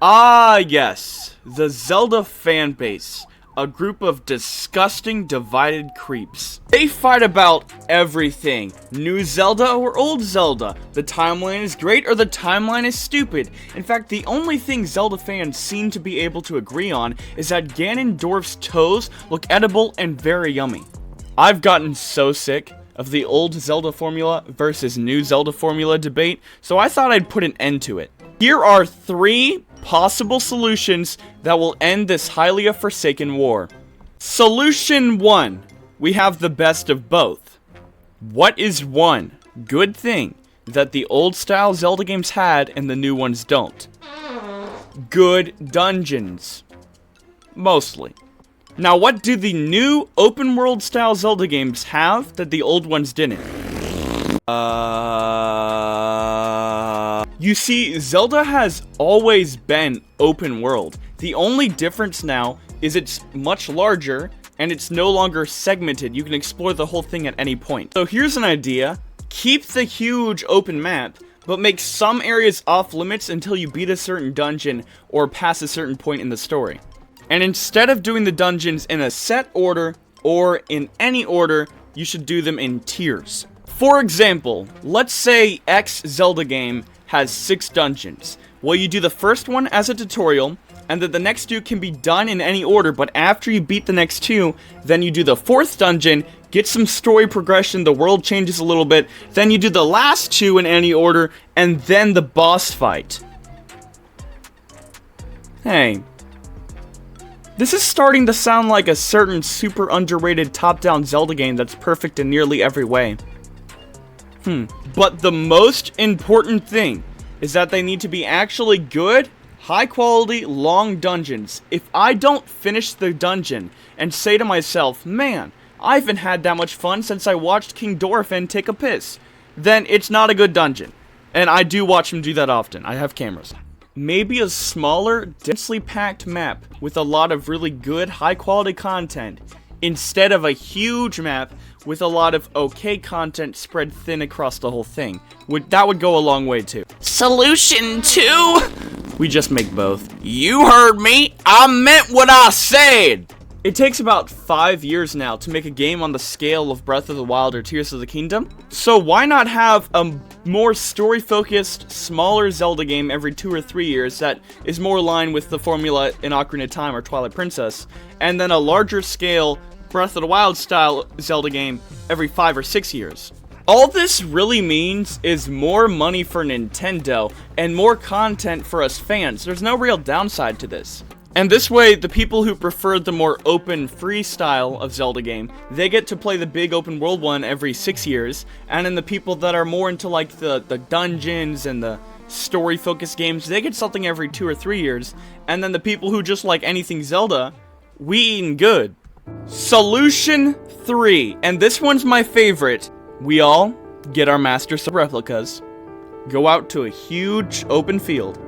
Ah, yes, the Zelda fanbase. A group of disgusting, divided creeps. They fight about everything. New Zelda or old Zelda. The timeline is great or the timeline is stupid. In fact, the only thing Zelda fans seem to be able to agree on is that Ganondorf's toes look edible and very yummy. I've gotten so sick of the old Zelda formula versus new Zelda formula debate, so I thought I'd put an end to it. Here are 3 possible solutions that will end this highly forsaken war. Solution 1. We have the best of both. What is one good thing that the old style Zelda games had and the new ones don't? Good dungeons. Mostly. Now, what do the new open world style Zelda games have that the old ones didn't? You see, Zelda has always been open world. The only difference now is it's much larger and it's no longer segmented. You can explore the whole thing at any point. So here's an idea. Keep the huge open map, but make some areas off limits until you beat a certain dungeon or pass a certain point in the story. And instead of doing the dungeons in a set order or in any order, you should do them in tiers. For example, let's say X Zelda game has 6 dungeons. Well, you do the first one as a tutorial, and then the next 2 can be done in any order, but after you beat the next 2, then you do the 4th dungeon, get some story progression, the world changes a little bit, then you do the last 2 in any order, and then the boss fight. Hey. This is starting to sound like a certain super underrated top-down Zelda game that's perfect in nearly every way. But the most important thing is that they need to be actually good, high-quality, long dungeons. If I don't finish the dungeon and say to myself, man, I haven't had that much fun since I watched King Dorephan take a piss, then it's not a good dungeon. And I do watch him do that often. I have cameras. Maybe a smaller, densely packed map with a lot of really good, high-quality content instead of a huge map with a lot of okay content spread thin across the whole thing. That would go a long way too. Solution 2? We just make both. You heard me. I meant what I said. It takes about 5 years now to make a game on the scale of Breath of the Wild or Tears of the Kingdom. So why not have a more story-focused, smaller Zelda game every 2 or 3 years that is more aligned with the formula in Ocarina of Time or Twilight Princess, and then a larger scale Breath of the Wild style Zelda game every 5 or 6 years. All this really means is more money for Nintendo and more content for us fans. There's no real downside to this. And this way, the people who prefer the more open, free style of Zelda game, they get to play the big open world one every 6 years, and then the people that are more into like the dungeons and the story-focused games, they get something every 2 or 3 years, and then the people who just like anything Zelda, we eatin' good. Solution 3, and this one's my favorite. We all get our Master Sword replicas, go out to a huge open field.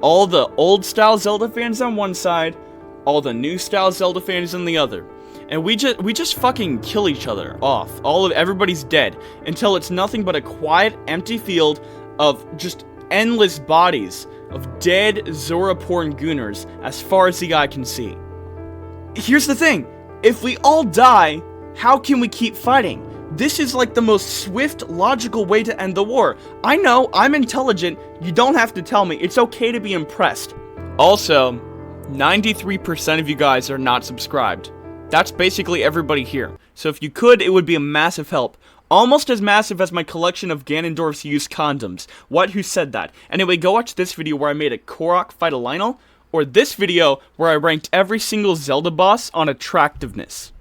All the old style Zelda fans on one side, all the new style Zelda fans on the other. And we just fucking kill each other off. Everybody's dead until it's nothing but a quiet, empty field of just endless bodies of dead Zora-porn gooners as far as the eye can see. Here's the thing. If we all die, how can we keep fighting? This is like the most swift, logical way to end the war. I know, I'm intelligent, you don't have to tell me, it's okay to be impressed. Also, 93% of you guys are not subscribed. That's basically everybody here. So if you could, it would be a massive help. Almost as massive as my collection of Ganondorf's used condoms. What, who said that? Anyway, go watch this video where I made a Korok fight a Lionel, or this video where I ranked every single Zelda boss on attractiveness.